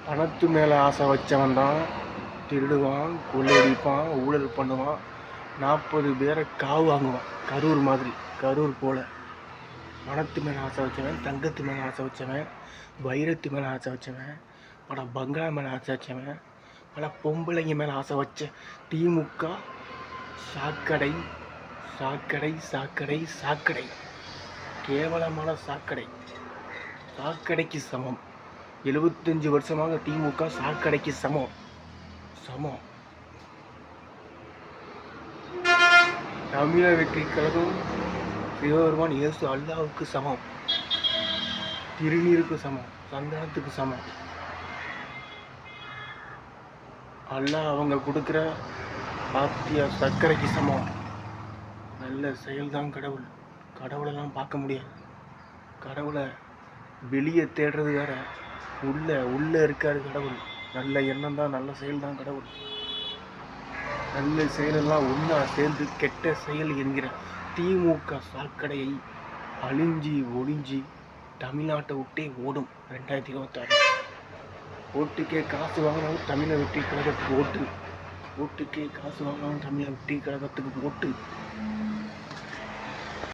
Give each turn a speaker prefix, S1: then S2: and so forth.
S1: பணத்து மேலே ஆசை வச்சவன் தான் திருடுவான், கொள்ளையடிப்பான், ஊழல் பண்ணுவான், 40 பேரை காவு வாங்குவான். கரூர் மாதிரி, கரூர் போல். பணத்து மேலே ஆசை வச்சவன், தங்கத்து மேலே ஆசை வச்சவன், வைரத்து மேலே ஆசை வச்சவன், பல பங்களா மேலே ஆசை வச்சவன், பல பொம்பளைங்க மேலே ஆசை வச்ச திமுக சாக்கடை சாக்கடை சாக்கடை சாக்கடை, கேவலமான சாக்கடை, சாக்கடைக்கு சமம். 75 வருஷமாக திமுக சாக்கடைக்கு சமம். தமிழர் வெற்றி கழகம் சிவபெருமான் இயேசு அல்லாவுக்கு சமம், திருநீருக்கு சமம், சந்தனத்துக்கு சமம். அல்லாஹ் அவங்க கொடுக்குற பாத்திய சர்க்கரைக்கு சமம். நல்ல செயல்தான் கடவுள். கடவுளெல்லாம் பார்க்க முடியாது. கடவுளை வெளியே தேடுறது வேற, உள்ள இருக்காரு கடவுள். நல்ல எண்ணம் தான், நல்ல செயல் தான் கடவுள். நல்ல செயலெல்லாம் ஒன்றா சேர்ந்து கெட்ட செயல் என்கிற திமுக சாக்கடையை அழிஞ்சி ஒழிஞ்சி தமிழ்நாட்டை விட்டே ஓடும். 2026 ஓட்டுக்கே காசு வாங்கினாலும் தமிழை வெற்றி கழகத்துக்கு ஓட்டுக்கே காசு வாங்கினாலும் தமிழை வெற்றி கழகத்துக்கு ஓட்டு.